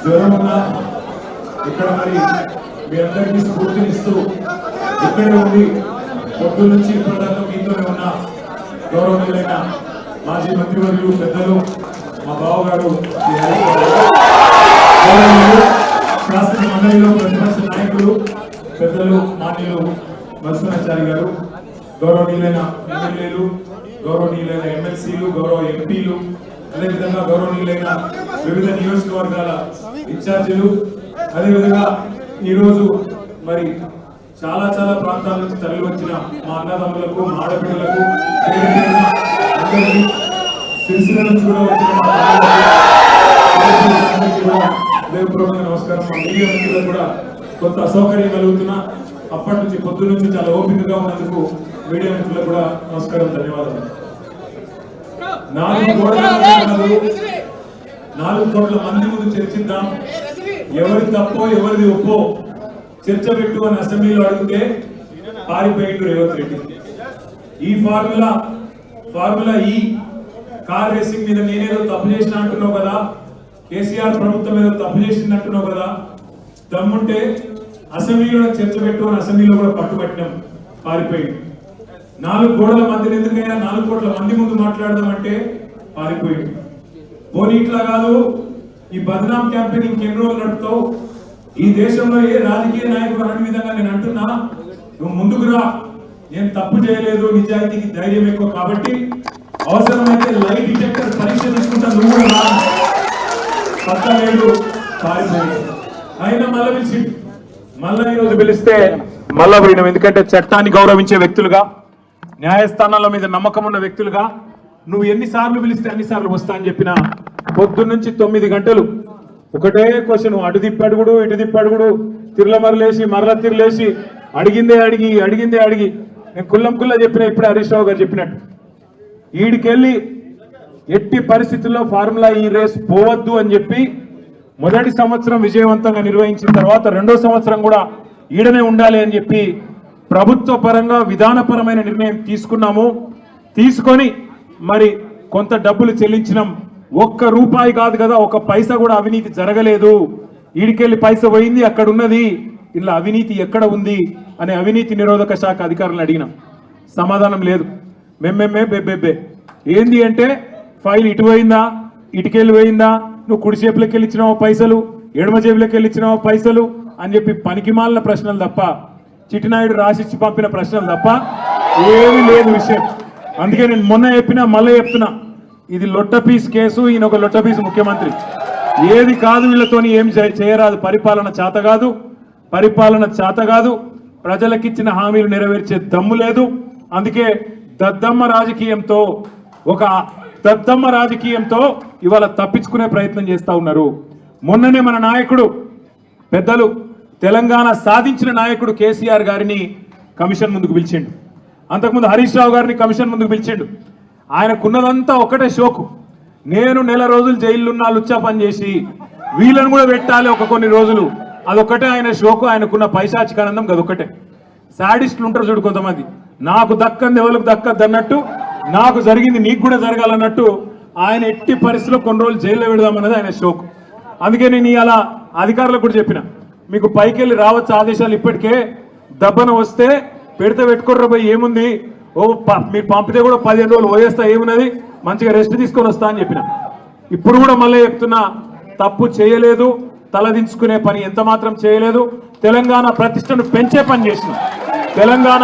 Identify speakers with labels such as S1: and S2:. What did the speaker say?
S1: జ్వరమున్నా ఇక్కడ మరి మీ అందరికీ స్ఫూర్తినిస్తూ ఇక్కడే ఉండి పొద్దు నుంచి ఇప్పటిదాకా మీతోనే ఉన్న గౌరవనీయులైన మాజీ మంత్రివర్యులు పెద్దలు మా బావగారు శాసన మండలిలో ప్రతిపక్ష నాయకులు పెద్దలు మాన్యులు మధుసూదనాచారి గారు, గౌరవనీయులైన ఎమ్మెల్యేలు, గౌరవనీయులైన ఎమ్మెల్సీలు, గౌరవ ఎంపీలు, అదేవిధంగా గౌరవనీయులైన వివిధ నియోజకవర్గాల ఇన్ఛార్జీలు, అదేవిధంగా ఈరోజు మరి చాలా చాలా ప్రాంతాల నుంచి తరలి వచ్చిన మా అన్నదమ్ములకు, మా ఆడపిల్లలకు, సిరిసిల్ల నుంచి కూడా వచ్చిన హృదయపూర్వకంగా నమస్కారం. మా మీడియా మిత్రులకు కూడా కొంత అసౌకర్యం కలుగుతున్నా అప్పటి నుంచి పొద్దు నుంచి చాలా ఓపికగా ఉన్నందుకు మీడియా మిత్రులకు కూడా నమస్కారం, ధన్యవాదాలు. 4 కోట్ల మంది ముందు చర్చిద్దాం, ఎవరి తప్పో ఎవరిది ఒప్పో చర్చ పెట్టు అని అసెంబ్లీలో అడిగితే పారిపోయిండు రేవంత్ రెడ్డి. ఈ ఫార్ములా ఈ కార్ రేసింగ్ మీద నేనేదో తప్పు చేసిన అంటున్నావు కదా, కేసీఆర్ ప్రభుత్వం ఏదో తప్పు చేసింది అంటున్నావు కదా, దమ్ముంటే అసెంబ్లీలో చర్చ పెట్టు అని అసెంబ్లీలో కూడా పట్టుబట్టినాం, పారిపోయింది. 4 కోట్ల మందిని ఎందుకైనా 4 కోట్ల మంది ముందు మాట్లాడదామంటే పారిపోయింది. పోనీ ఇట్లా కాదు, ఈ బద్నాం క్యాంపెయిన్ ఇంకెన్ని రోజులు నడుపుతావు, ఈ దేశంలో ఏ రాజకీయ నాయకుడు అనే విధంగా నేను అంటున్నా, నువ్వు ముందుకు రా, నేను తప్పు చేయలేదు, నిజాయితీకి ధైర్యం ఎక్కువ కాబట్టి అవసరమైతే లైట్ డిటెక్టర్ పరీక్ష తీసుకుంటా, నువ్వు కూడా రా. పక్కలేడు, పారిపోయాడు. అయినా మళ్ళీ పిలిచి మళ్ళా ఈరోజు పిలిస్తే మళ్ళా పోయినాం. ఎందుకంటే చట్టాన్ని గౌరవించే వ్యక్తులుగా, న్యాయస్థానాల మీద నమ్మకం ఉన్న వ్యక్తులుగా నువ్వు ఎన్నిసార్లు పిలిస్తే అన్నిసార్లు వస్తా అని చెప్పిన పొద్దున్న నుంచి 9 గంటలు ఒకటే క్వశ్చన్, అటు తిప్పడుగుడు ఇటు తిప్పడుగుడు, తిరులమరలేసి మరల తిరలేసి అడిగిందే అడిగి నేను కుల్లా చెప్పిన, ఇప్పుడే హరీష్ రావు గారు చెప్పినట్టు ఈడికెళ్ళి ఎట్టి పరిస్థితుల్లో ఫార్ములా ఈ రేస్ పోవద్దు అని చెప్పి మొదటి సంవత్సరం విజయవంతంగా నిర్వహించిన తర్వాత 2వ సంవత్సరం కూడా ఈడనే ఉండాలి అని చెప్పి ప్రభుత్వ పరంగా విధానపరమైన నిర్ణయం తీసుకున్నాము. తీసుకొని మరి కొంత డబ్బులు చెల్లించినాం. 1 రూపాయి కాదు కదా, 1 పైసా కూడా అవినీతి జరగలేదు. ఈడికెళ్ళి పైసా పోయింది, అక్కడ ఉన్నది, ఇలా అవినీతి ఎక్కడ ఉంది అనే అవినీతి నిరోధక శాఖ అధికారులను అడిగినాం. సమాధానం లేదు. బెబ్బెబ్బే ఏంది అంటే, ఫైల్ ఇటు పోయిందా, ఇటుకెళ్ళి పోయిందా, నువ్వు కుడి చేపులకి వెళ్ళి ఇచ్చినావో పైసలు, ఎడమ జేబులకి వెళ్ళి ఇచ్చినావో పైసలు అని చెప్పి పనికిమాలిన ప్రశ్నలు తప్ప, చిట్టినాయుడు రాసిచ్చి పంపిన ప్రశ్నలు తప్ప ఏమీ లేదు విషయం. అందుకే నేను మొన్న చెప్పినా మళ్ళీ చెప్తున్నా, ఇది లొట్టపీస్ కేసు, ఈయన ఒక లొట్టపీస్ ముఖ్యమంత్రి. ఏది కాదు, వీళ్ళతోని ఏం చేయరాదు, పరిపాలన చేత కాదు, ప్రజలకిచ్చిన హామీలు నెరవేర్చే దమ్ము లేదు. అందుకే దద్దమ్మ రాజకీయంతో ఇవాళ తప్పించుకునే ప్రయత్నం చేస్తా ఉన్నారు. మొన్ననే మన నాయకుడు, పెద్దలు, తెలంగాణ సాధించిన నాయకుడు కేసీఆర్ గారిని కమిషన్ ముందుకు పిలిచిండు. అంతకుముందు హరీష్ రావు గారిని కమిషన్ ముందుకు పిలిచిండు. ఆయనకున్నదంతా ఒకటే షోకు, నేను నెల రోజులు జైలున్నా లుచ్చా పని చేసి వీళ్ళని కూడా పెట్టాలి కొన్ని రోజులు, అదొక్కటే ఆయన షోకు. ఆయనకున్న పైశాచికానందం అదొక్కటే. సాడిస్టులు ఉంటారు చూడు కొంతమంది, నాకు దక్కంది ఎవరికి దక్కద్దు అన్నట్టు, నాకు జరిగింది నీకు కూడా జరగాలన్నట్టు ఆయన ఎట్టి పరిస్థితుల్లో కొన్ని రోజులు జైల్లో పెడదామన్నది ఆయన షోకు. అందుకే నేను ఇలా అధికారులకు కూడా చెప్పిన, మీకు పైకెళ్ళి రావచ్చు ఆదేశాలు, ఇప్పటికే దబ్బన వస్తే పెడితే పెట్టుకోర్ర పోయి ఏముంది, మీరు పంపితే కూడా 15 రోజులు పోయేస్తా, ఏమున్నది, మంచిగా రెస్ట్ తీసుకొని వస్తా అని చెప్పిన. ఇప్పుడు కూడా మళ్ళీ చెప్తున్నా, తప్పు చేయలేదు, తలదించుకునే పని ఎంత మాత్రం చేయలేదు. తెలంగాణ ప్రతిష్టను పెంచే పని చేసిన, తెలంగాణ